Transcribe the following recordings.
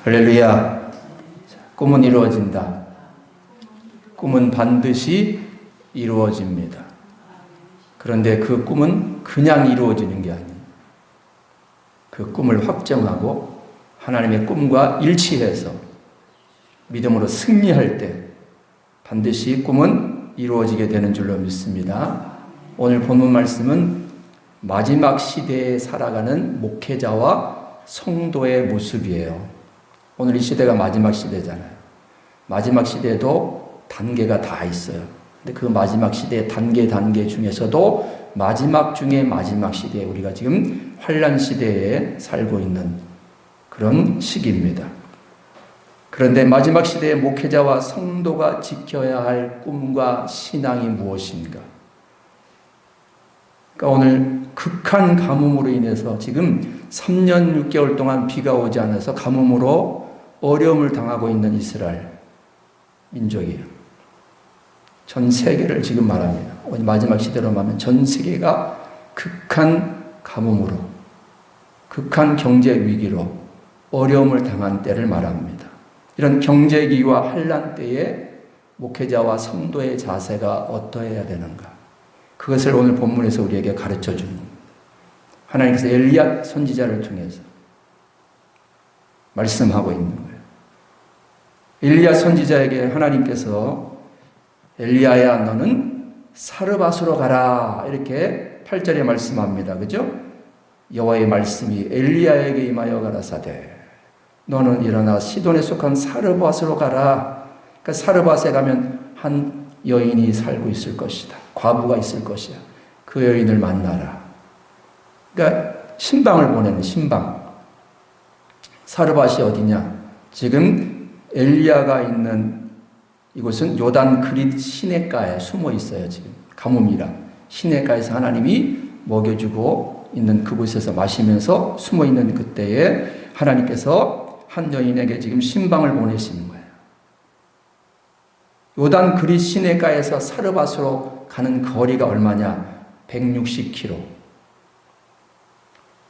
할렐루야. 꿈은 이루어진다. 꿈은 반드시 이루어집니다. 그런데 그 꿈은 그냥 이루어지는 게 아니에요. 그 꿈을 확정하고 하나님의 꿈과 일치해서 믿음으로 승리할 때 반드시 꿈은 이루어지게 되는 줄로 믿습니다. 오늘 본문 말씀은 마지막 시대에 살아가는 목회자와 성도의 모습이에요. 오늘 이 시대가 마지막 시대잖아요. 마지막 시대에도 단계가 다 있어요. 근데 그 마지막 시대의 단계 중에서도 마지막 중에 마지막 시대에 우리가 지금 환난 시대에 살고 있는 그런 시기입니다. 그런데 마지막 시대의 목회자와 성도가 지켜야 할 꿈과 신앙이 무엇인가? 그러니까 오늘 극한 가뭄으로 인해서 지금 3년 6개월 동안 비가 오지 않아서 가뭄으로 어려움을 당하고 있는 이스라엘 민족이에요. 전 세계를 지금 말합니다. 마지막 시대로 말하면 전 세계가 극한 가뭄으로, 극한 경제 위기로 어려움을 당한 때를 말합니다. 이런 경제기와 환난 때에 목회자와 성도의 자세가 어떠해야 되는가? 그것을 오늘 본문에서 우리에게 가르쳐 주는 겁니다. 하나님께서 엘리야 선지자를 통해서 말씀하고 있는 거예요. 엘리야 선지자에게 하나님께서 엘리야야 너는 사르밧으로 가라 이렇게 8절에 말씀합니다. 그죠? 여호와의 말씀이 엘리야에게 임하여 가라사대 너는 일어나 시돈에 속한 사르밧으로 가라. 그러니까 사르밧에 가면 한 여인이 살고 있을 것이다. 과부가 있을 것이야. 그 여인을 만나라. 그러니까 신방을 보내는 신방. 사르밧이 어디냐? 지금 엘리야가 있는 이곳은 요단 그릿 시냇가에 숨어 있어요. 지금 가뭄이라 시냇가에서 하나님이 먹여주고 있는 그곳에서 마시면서 숨어 있는 그때에 하나님께서 한 여인에게 지금 신방을 보내시는 거예요. 요단 그릿 시냇가에서 사르밧으로 가는 거리가 얼마냐? 160km.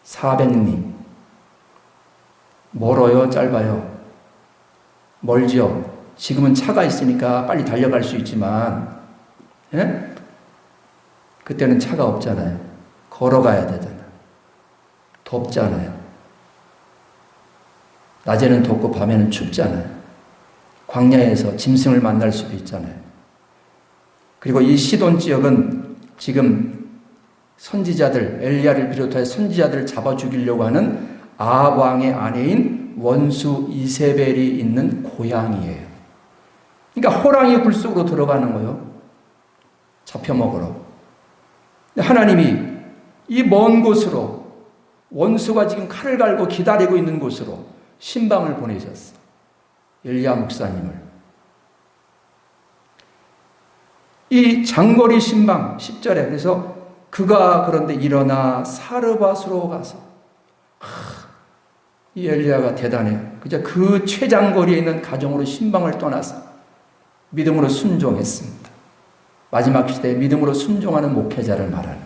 400리. 멀어요? 짧아요? 멀죠? 지금은 차가 있으니까 빨리 달려갈 수 있지만, 예? 그때는 차가 없잖아요. 걸어가야 되잖아요. 덥잖아요. 낮에는 덥고 밤에는 춥잖아요. 광야에서 짐승을 만날 수도 있잖아요. 그리고 이 시돈 지역은 지금 선지자들, 엘리야를 비롯하여 선지자들을 잡아 죽이려고 하는 아합 왕의 아내인 원수 이세벨이 있는 고향이에요. 그러니까 호랑이 굴 속으로 들어가는 거예요. 잡혀 먹으러. 하나님이 이 먼 곳으로 원수가 지금 칼을 갈고 기다리고 있는 곳으로 신방을 보내셨어. 엘리야 목사님을. 이 장거리 신방 10절에 그래서 그가 그런데 일어나 사르밧으로 가서 이 엘리야가 대단해요. 그저 그 최장거리에 있는 가정으로 신방을 떠나서 믿음으로 순종했습니다. 마지막 시대에 믿음으로 순종하는 목회자를 말하는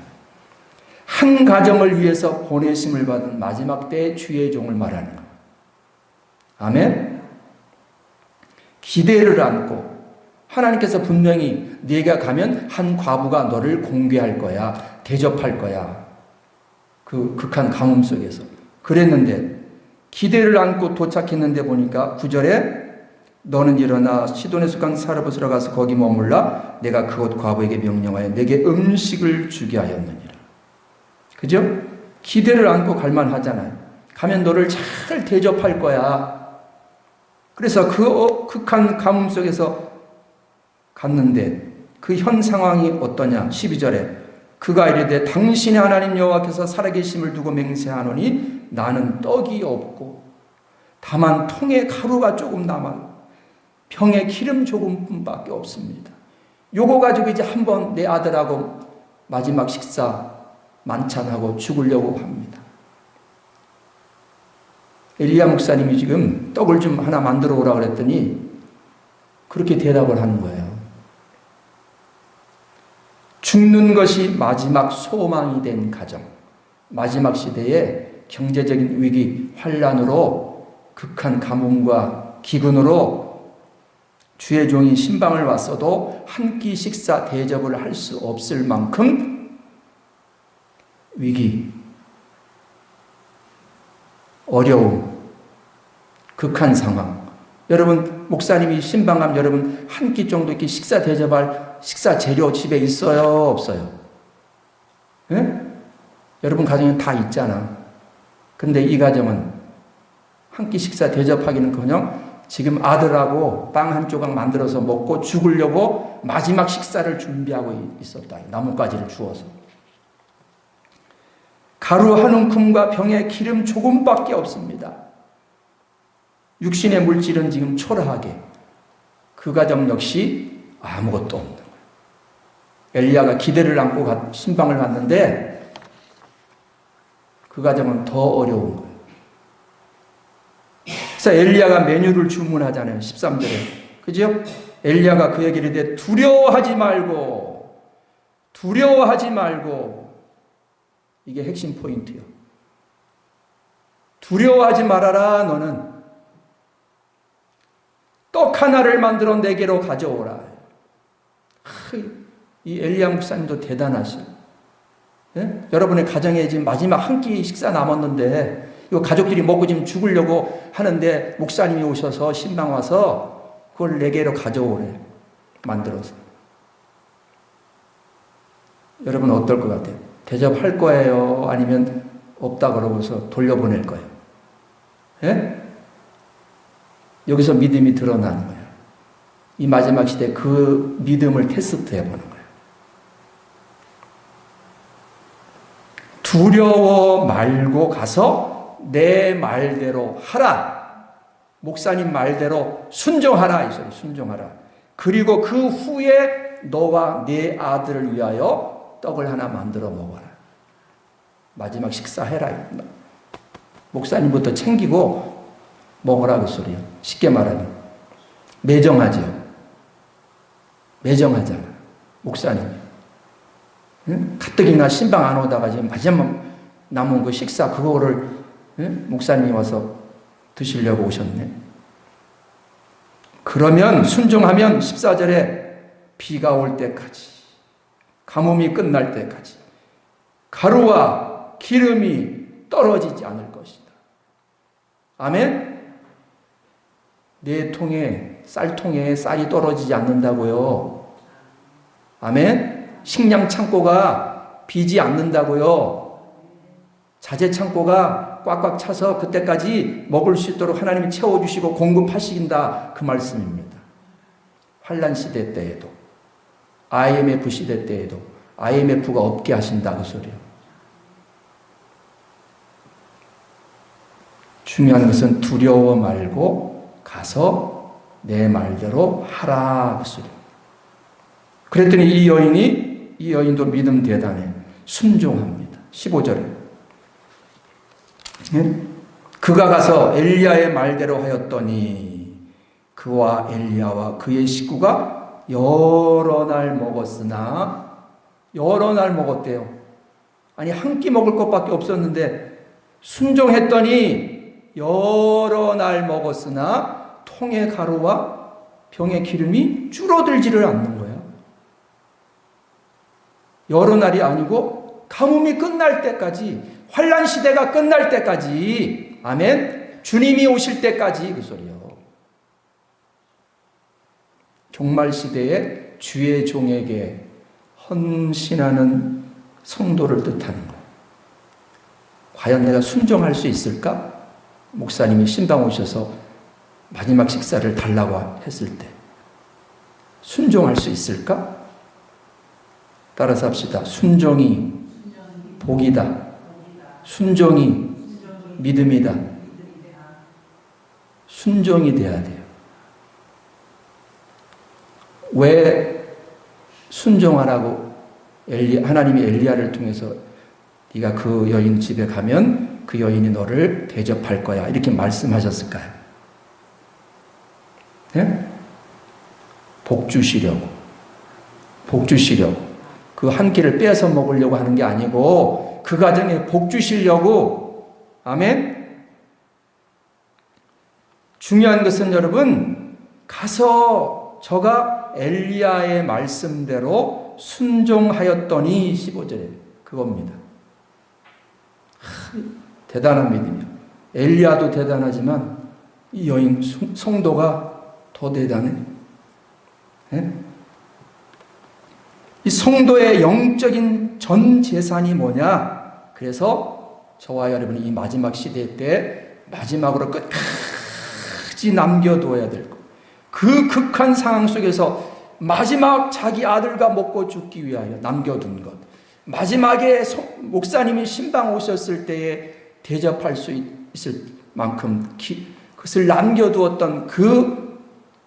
한 가정을 위해서 보내심을 받은 마지막 때의 주의 종을 말하는 거예요. 아멘. 기대를 안고 하나님께서 분명히 네가 가면 한 과부가 너를 공개할 거야. 대접할 거야. 그 극한 가뭄 속에서. 그랬는데 기대를 안고 도착했는데 보니까 9절에 너는 일어나 시돈에 속한 사르밧으로 가서 거기 머물라. 내가 그곳 과부에게 명령하여 내게 음식을 주게 하였느니라. 그죠? 기대를 안고 갈만하잖아요. 가면 너를 잘 대접할 거야. 그래서 그 극한 가뭄 속에서 갔는데 그 현 상황이 어떠냐? 12절에 그가 이르되 당신의 하나님 여호와께서 살아계심을 두고 맹세하노니 나는 떡이 없고 다만 통에 가루가 조금 남아 병에 기름 조금뿐밖에 없습니다. 요거 가지고 이제 한번 내 아들하고 마지막 식사 만찬하고 죽으려고 합니다. 엘리야 목사님이 지금 떡을 좀 하나 만들어 오라 그랬더니 그렇게 대답을 하는 거예요. 죽는 것이 마지막 소망이 된 가정. 마지막 시대에 경제적인 위기, 환란으로 극한 가뭄과 기근으로 주의 종이 신방을 왔어도 한 끼 식사 대접을 할 수 없을 만큼 위기, 어려움, 극한 상황. 여러분, 목사님이 신방하면 여러분 한 끼 정도 이렇게 식사 대접할 식사 재료 집에 있어요? 없어요? 예? 여러분 가정에 다 있잖아. 근데 이 가정은 한 끼 식사 대접하기는커녕 지금 아들하고 빵 한 조각 만들어서 먹고 죽으려고 마지막 식사를 준비하고 있었다. 나뭇가지를 주워서. 가루 한 움큼과 병에 기름 조금밖에 없습니다. 육신의 물질은 지금 초라하게. 그 가정 역시 아무것도 없는 거예요. 엘리야가 기대를 안고 신방을 갔는데 그 가정은 더 어려운 거예요. 그래서 엘리야가 메뉴를 주문하잖아요. 13절에. 그죠? 엘리야가 그에게 이르되 두려워하지 말고 이게 핵심 포인트예요. 두려워하지 말아라. 너는 떡 하나를 만들어 내게로 가져오라. 이 엘리야 목사님도 대단하시죠. 예? 여러분의 가정에 지금 마지막 한 끼 식사 남았는데 이거 가족들이 먹고 지금 죽으려고 하는데 목사님이 오셔서 신방 와서 그걸 내게로 가져오래. 만들어서. 여러분 어떨 것 같아요? 대접할 거예요? 아니면 없다 그러고서 돌려보낼 거예요? 예? 여기서 믿음이 드러나는 거예요. 이 마지막 시대에 그 믿음을 테스트 해보는 거예요. 두려워 말고 가서 내 말대로 하라. 목사님 말대로 순종하라. 이 소리 순종하라. 그리고 그 후에 너와 네 아들을 위하여 떡을 하나 만들어 먹어라. 마지막 식사해라. 목사님부터 챙기고 먹으라 그 소리야. 쉽게 말하면 매정하죠. 매정하잖아. 목사님. 응? 가뜩이나 신방 안 오다가 지금 마지막 남은 그 식사 그거를 응? 목사님이 와서 드시려고 오셨네. 그러면 순종하면 14절에 비가 올 때까지 가뭄이 끝날 때까지 가루와 기름이 떨어지지 않을 것이다. 아멘? 내 통에 쌀통에 쌀이 떨어지지 않는다고요. 아멘? 식량 창고가 비지 않는다고요. 자재 창고가 꽉꽉 차서 그때까지 먹을 수 있도록 하나님이 채워주시고 공급하신다. 그 말씀입니다. 환난 시대 때에도 IMF 시대 때에도 IMF가 없게 하신다 그 소리예요. 중요한 것은 두려워 말고 가서 내 말대로 하라 그 소리예요. 그랬더니 이 여인도 믿음 대단해. 순종합니다. 15절에. 그가 가서 엘리야의 말대로 하였더니 그와 엘리야와 그의 식구가 여러 날 먹었대요. 아니 한 끼 먹을 것밖에 없었는데 순종했더니 여러 날 먹었으나 통의 가루와 병의 기름이 줄어들지를 않는 거예요. 여러 날이 아니고 가뭄이 끝날 때까지, 환난 시대가 끝날 때까지, 아멘, 주님이 오실 때까지 그 소리요. 종말 시대에 주의 종에게 헌신하는 성도를 뜻하는 거예요. 과연 내가 순종할 수 있을까? 목사님이 신방 오셔서 마지막 식사를 달라고 했을 때 순종할 수 있을까? 따라서 합시다. 순종이 복이다. 순종이 믿음이다. 순종이 돼야 돼요. 왜 순종하라고 하나님이 엘리야를 통해서 네가 그 여인 집에 가면 그 여인이 너를 대접할 거야 이렇게 말씀하셨을까요? 네? 복 주시려고. 그 한 끼를 빼서 먹으려고 하는 게 아니고 그 가정에 복 주시려고. 아멘? 중요한 것은 여러분, 가서 저가 엘리야의 말씀대로 순종하였더니 15절에 그겁니다. 대단한 믿음이요. 엘리야도 대단하지만 이 여인 성도가 더 대단해. 예? 이 성도의 영적인 전 재산이 뭐냐? 그래서 저와 여러분이 이 마지막 시대 때 마지막으로 끝까지 남겨두어야 될 것. 그 극한 상황 속에서 마지막 자기 아들과 먹고 죽기 위하여 남겨둔 것. 마지막에 목사님이 신방 오셨을 때에 대접할 수 있을 만큼 그것을 남겨두었던 그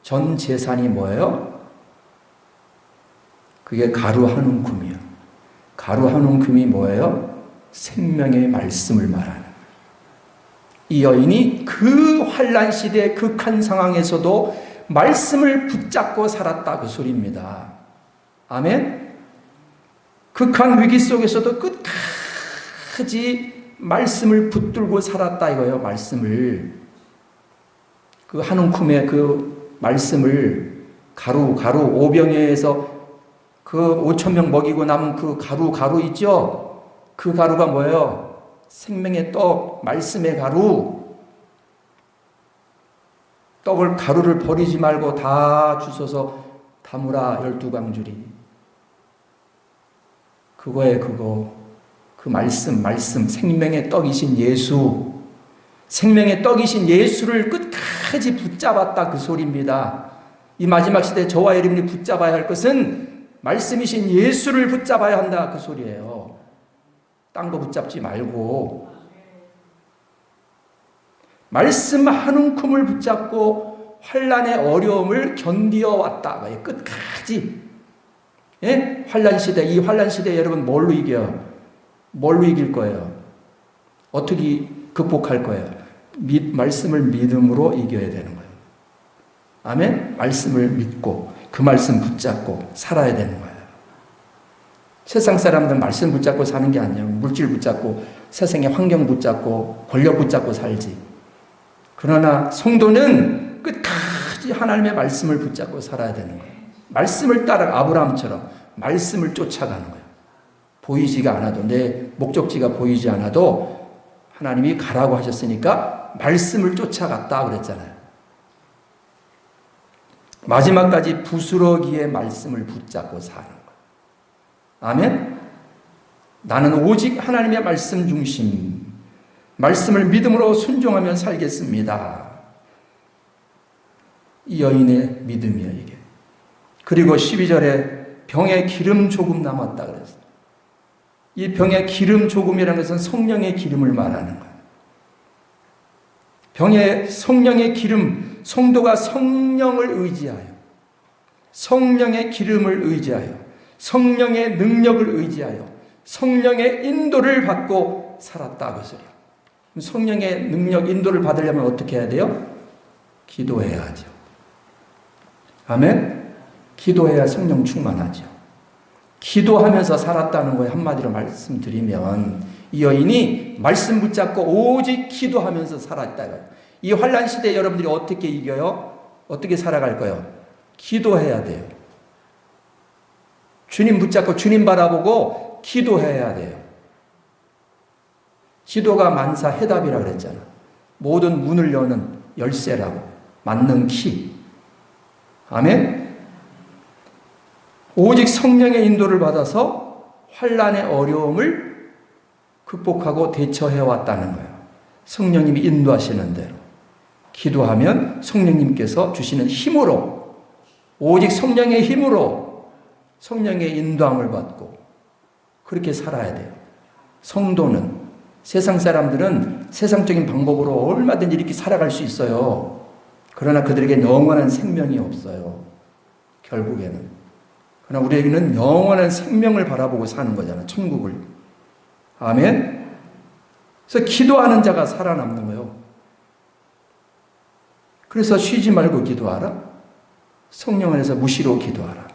전 재산이 뭐예요? 그게 가루 한 움큼이요. 가루 한 움큼이 뭐예요? 생명의 말씀을 말하는. 이 여인이 그 환난 시대 극한 상황에서도 말씀을 붙잡고 살았다 그 소리입니다. 아멘. 극한 위기 속에서도 끝까지 말씀을 붙들고 살았다 이거예요. 말씀을. 그 한 움큼의 그 말씀을 가루 오병이어에서 그 5,000명 먹이고 남은 그 가루 있죠? 그 가루가 뭐예요? 생명의 떡, 말씀의 가루. 가루를 버리지 말고 다 주워서 담으라 12광줄이. 그거에 그거. 그 말씀, 생명의 떡이신 예수. 생명의 떡이신 예수를 끝까지 붙잡았다 그 소리입니다. 이 마지막 시대에 저와 여러분이 붙잡아야 할 것은 말씀이신 예수를 붙잡아야 한다 그 소리예요. 딴 거 붙잡지 말고 말씀 한 움큼을 붙잡고 환난의 어려움을 견디어 왔다. 끝까지. 예? 환난 시대, 이 환난 시대에 여러분 뭘로 이겨요? 뭘로 이길 거예요? 어떻게 극복할 거예요? 말씀을 믿음으로 이겨야 되는 거예요. 아멘? 말씀을 믿고 그 말씀 붙잡고 살아야 되는 거예요. 세상 사람들은 말씀 붙잡고 사는 게 아니에요. 물질 붙잡고 세상의 환경 붙잡고 권력 붙잡고 살지. 그러나 성도는 끝까지 하나님의 말씀을 붙잡고 살아야 되는 거예요. 말씀을 따라 아브라함처럼 말씀을 쫓아가는 거예요. 보이지가 않아도 내 목적지가 보이지 않아도 하나님이 가라고 하셨으니까 말씀을 쫓아갔다 그랬잖아요. 마지막까지 부스러기의 말씀을 붙잡고 사는 거예요. 아멘? 나는 오직 하나님의 말씀 중심, 말씀을 믿음으로 순종하며 살겠습니다. 이 여인의 믿음이에요, 이게. 그리고 12절에 병에 기름 조금 남았다 그랬어요. 이 병에 기름 조금이라는 것은 성령의 기름을 말하는 거예요. 병에 성령의 기름, 성도가 성령을 의지하여, 성령의 기름을 의지하여, 성령의 능력을 의지하여, 성령의 인도를 받고 살았다 그 소리예요. 성령의 능력, 인도를 받으려면 어떻게 해야 돼요? 기도해야죠. 아멘? 기도해야 성령 충만하죠. 기도하면서 살았다는 거에 한마디로 말씀드리면 이 여인이 말씀 붙잡고 오직 기도하면서 살았다. 이 환난 시대에 여러분들이 어떻게 이겨요? 어떻게 살아갈 거예요? 기도해야 돼요. 주님 붙잡고 주님 바라보고 기도해야 돼요. 기도가 만사 해답이라고 그랬잖아. 모든 문을 여는 열쇠라고. 맞는 키. 아멘? 오직 성령의 인도를 받아서 환난의 어려움을 극복하고 대처해왔다는 거예요. 성령님이 인도하시는 대로. 기도하면 성령님께서 주시는 힘으로, 오직 성령의 힘으로 성령의 인도함을 받고 그렇게 살아야 돼요. 성도는, 세상 사람들은 세상적인 방법으로 얼마든지 이렇게 살아갈 수 있어요. 그러나 그들에게 영원한 생명이 없어요. 결국에는. 그러나 우리에게는 영원한 생명을 바라보고 사는 거잖아요. 천국을. 아멘? 그래서 기도하는 자가 살아남는 거예요. 그래서 쉬지 말고 기도하라. 성령 안에서 무시로 기도하라.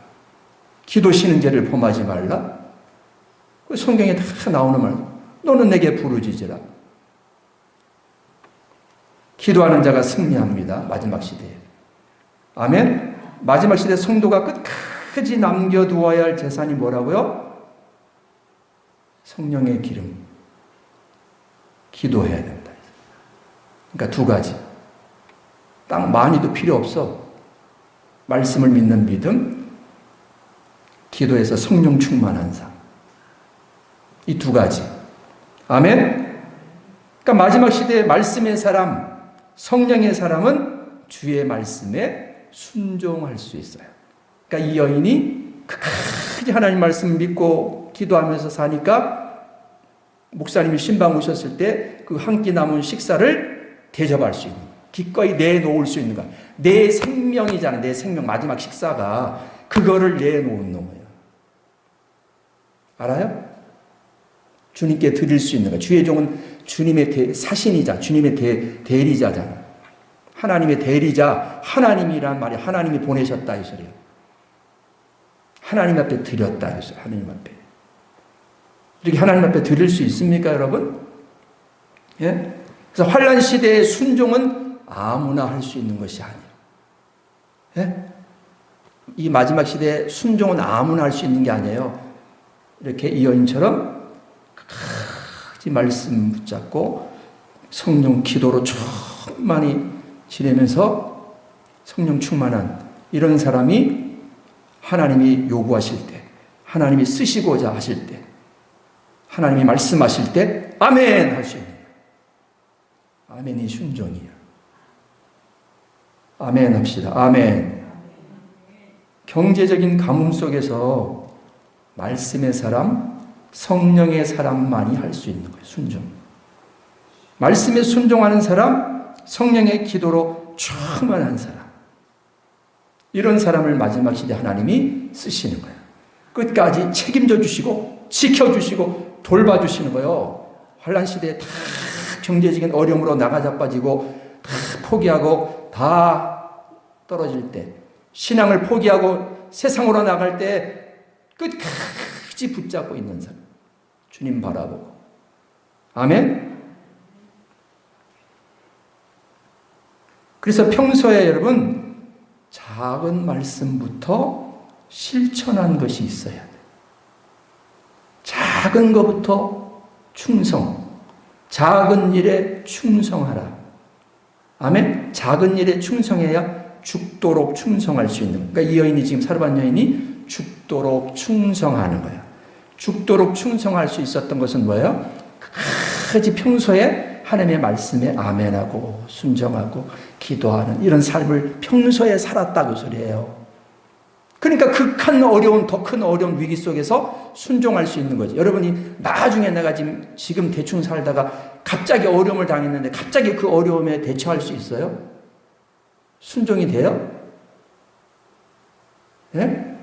기도 쉬는 죄를 범하지 말라. 성경에 다 나오는 말. 너는 내게 부르짖으라. 기도하는 자가 승리합니다. 마지막 시대에. 아멘. 마지막 시대 성도가 끝까지 남겨두어야 할 재산이 뭐라고요? 성령의 기름. 기도해야 된다. 그러니까 두 가지. 딱 많이도 필요 없어. 말씀을 믿는 믿음, 기도해서 성령 충만한 삶. 이 두 가지. 아멘. 그러니까 마지막 시대의 말씀의 사람, 성령의 사람은 주의 말씀에 순종할 수 있어요. 그러니까 이 여인이 끝까지 하나님 말씀 믿고 기도하면서 사니까 목사님이 신방 오셨을 때 그 한 끼 남은 식사를 대접할 수 있는, 기꺼이 내놓을 수 있는 거야. 내 생명이잖아. 내 생명 마지막 식사가 그거를 내놓는 거예요. 알아요? 주님께 드릴 수 있는 거야. 주의 종은 주님의 사신이자 주님의 대리자잖아. 하나님의 대리자, 하나님이란 말이 하나님이 보내셨다 이 소리예요. 하나님 앞에 드렸다 이 소리예요. 하나님 앞에. 이렇게 하나님 앞에 드릴 수 있습니까, 여러분? 예? 그래서 환란 시대의 순종은 아무나 할 수 있는 것이 아니에요. 예? 이 마지막 시대의 순종은 아무나 할 수 있는 게 아니에요. 이렇게 이 여인처럼 끝까지 말씀 붙잡고 성령 기도로 충만히 지내면서 성령 충만한 이런 사람이 하나님이 요구하실 때, 하나님이 쓰시고자 하실 때, 하나님이 말씀하실 때 아멘 할 수 있는 거예요. 아멘이 순종이에요. 아멘 합시다. 아멘. 경제적인 가뭄 속에서 말씀의 사람, 성령의 사람만이 할 수 있는 거예요. 순종. 말씀에 순종하는 사람, 성령의 기도로 충만한 사람. 이런 사람을 마지막 시대 하나님이 쓰시는 거예요. 끝까지 책임져 주시고 지켜주시고 돌봐주시는 거예요. 환란 시대에 다 경제적인 어려움으로 나가자빠지고 다 포기하고 다 떨어질 때, 신앙을 포기하고 세상으로 나갈 때 끝까지 붙잡고 있는 사람. 주님 바라보고. 아멘. 그래서 평소에 여러분 작은 말씀부터 실천한 것이 있어야 돼요. 작은 것부터 충성. 작은 일에 충성하라. 아멘. 작은 일에 충성해야 죽도록 충성할 수 있는. 그러니까 이 여인이 지금 사르밧 여인이 죽도록 충성하는 거야. 죽도록 충성할 수 있었던 것은 뭐예요? 끝까지 평소에 하나님의 말씀에 아멘하고 순종하고 기도하는 이런 삶을 평소에 살았다고 소리예요. 그러니까 극한 어려운, 더 큰 어려운 위기 속에서 순종할 수 있는 거지. 여러분이 나중에 내가 지금 대충 살다가 갑자기 어려움을 당했는데 갑자기 그 어려움에 대처할 수 있어요? 순종이 돼요? 예?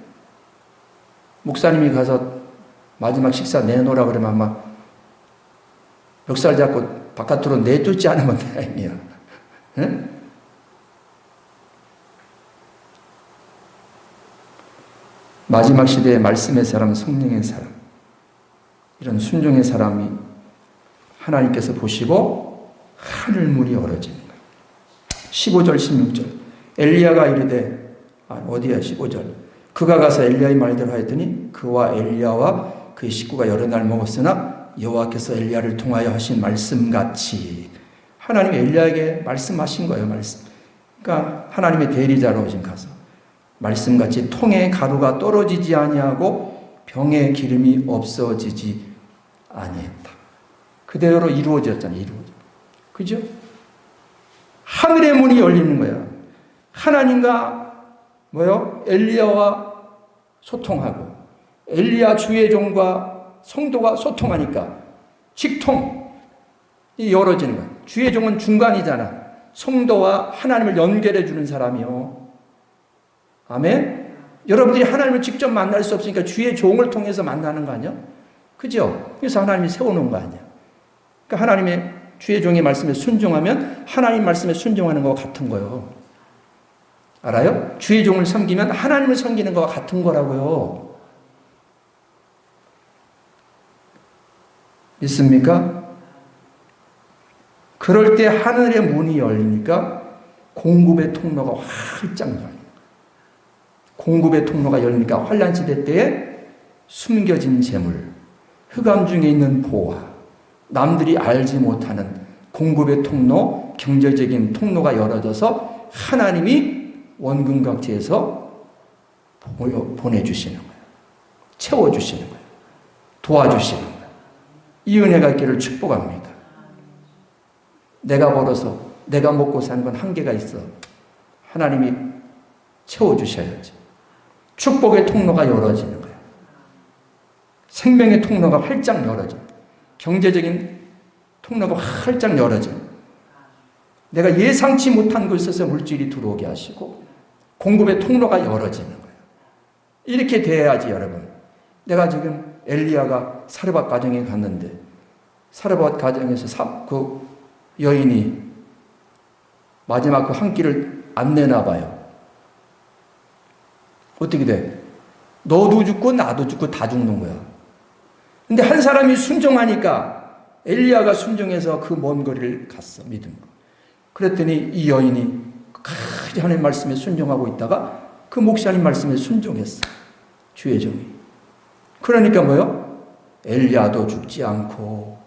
목사님이 가서 마지막 식사 내놓으라 그러면 아마 멱살 잡고 바깥으로 내쫓지 않으면 다행이야. 예? 마지막 시대의 말씀의 사람, 성령의 사람, 이런 순종의 사람이 하나님께서 보시고 하늘문이 열어지는 거예요. 15절, 16절. 엘리야가 이르되, 어디야 15절. 그가 가서 엘리야의 말대로 하였더니 그와 엘리야와 그의 식구가 여러 날 먹었으나 여호와께서 엘리야를 통하여 하신 말씀같이 하나님이 엘리야에게 말씀하신 거예요. 말씀. 그러니까 하나님의 대리자로 지금 가서 말씀같이 통에 가루가 떨어지지 아니하고 병에 기름이 없어지지 아니했다. 그대로 이루어졌잖아요. 그죠? 하늘의 문이 열리는 거야. 하나님과 엘리야와 소통하고 엘리야 주의 종과 성도가 소통하니까 직통이 열어지는 거야. 주의 종은 중간이잖아. 성도와 하나님을 연결해 주는 사람이요. 아멘? 여러분들이 하나님을 직접 만날 수 없으니까 주의 종을 통해서 만나는 거 아니야? 그죠? 그래서 하나님이 세워놓은 거 아니야? 그러니까 하나님의 주의 종의 말씀에 순종하면 하나님 말씀에 순종하는 것과 같은 거예요. 알아요? 주의 종을 섬기면 하나님을 섬기는 것과 같은 거라고요. 믿습니까? 그럴 때 하늘의 문이 열리니까 공급의 통로가 활짝 열려요. 공급의 통로가 열리니까 환난시대 때에 숨겨진 재물, 흑암 중에 있는 보화, 남들이 알지 못하는 공급의 통로, 경제적인 통로가 열어져서 하나님이 원근각지에서 보내주시는 거예요. 채워주시는 거예요. 도와주시는 거예요. 이 은혜가 있기를 축복합니다. 내가 벌어서 내가 먹고 사는 건 한계가 있어. 하나님이 채워주셔야지. 축복의 통로가 열어지는 거예요. 생명의 통로가 활짝 열어져요. 경제적인 통로가 활짝 열어져요. 내가 예상치 못한 곳에서 물질이 들어오게 하시고 공급의 통로가 열어지는 거예요. 이렇게 돼야지 여러분. 내가 지금 엘리야가 사르밧 가정에 갔는데 사르밧 가정에서 그 여인이 마지막 그 한 끼를 안 내나 봐요. 어떻게 돼? 너도 죽고 나도 죽고 다 죽는 거야. 근데 한 사람이 순종하니까 엘리야가 순종해서 그 먼 거리를 갔어. 믿음으로. 그랬더니 이 여인이 끝까지 하나님 말씀에 순종하고 있다가 그 목사님 말씀에 순종했어. 주의 종이. 그러니까 뭐요? 엘리야도 죽지 않고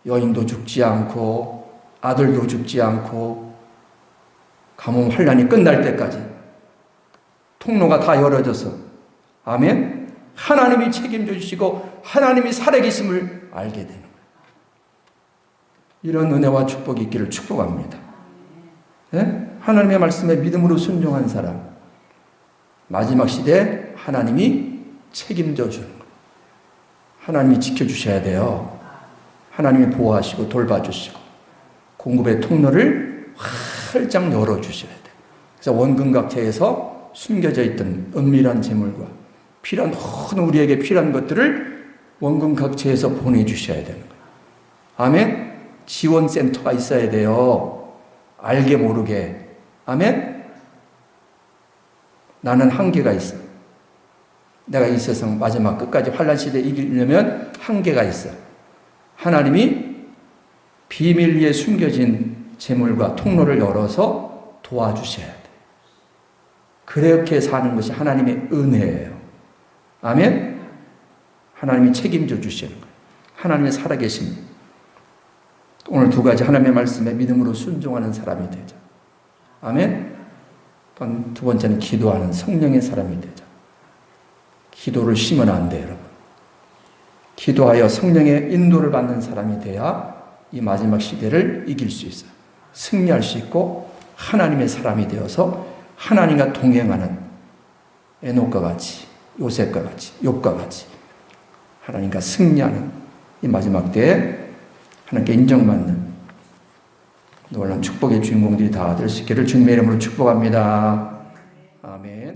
여인도 죽지 않고 아들도 죽지 않고 가뭄 환난이 끝날 때까지 통로가 다 열어져서 아멘. 하나님이 책임져 주시고 하나님이 살아계심을 알게 되는 거예요. 이런 은혜와 축복이 있기를 축복합니다. 네? 하나님의 말씀에 믿음으로 순종한 사람, 마지막 시대에 하나님이 책임져 주는 거예요. 하나님이 지켜주셔야 돼요. 하나님이 보호하시고 돌봐주시고 공급의 통로를 활짝 열어주셔야 돼요. 그래서 원근각체에서 숨겨져 있던 은밀한 재물과 필요한 모든 우리에게 필요한 것들을 원근각체에서 보내주셔야 되는 거예요. 아멘. 지원센터가 있어야 돼요. 알게 모르게. 아멘. 나는 한계가 있어. 내가 이 세상 마지막 끝까지 환난시대 이기려면 한계가 있어. 하나님이 비밀리에 숨겨진 재물과 통로를 열어서 도와주셔야 돼. 그렇게 사는 것이 하나님의 은혜예요. 아멘. 하나님이 책임져 주시는 거예요. 하나님의 살아계심. 오늘 두 가지 하나님의 말씀에 믿음으로 순종하는 사람이 되자. 아멘. 두 번째는 기도하는 성령의 사람이 되자. 기도를 쉬면 안 돼요, 여러분. 기도하여 성령의 인도를 받는 사람이 돼야 이 마지막 시대를 이길 수 있어요. 승리할 수 있고 하나님의 사람이 되어서 하나님과 동행하는 에녹과 같이, 요셉과 같이, 욥과 같이 하나님과 승리하는 이 마지막 때에 하나님께 인정받는 놀라운 축복의 주인공들이 다 될 수 있기를 주님의 이름으로 축복합니다. 아멘.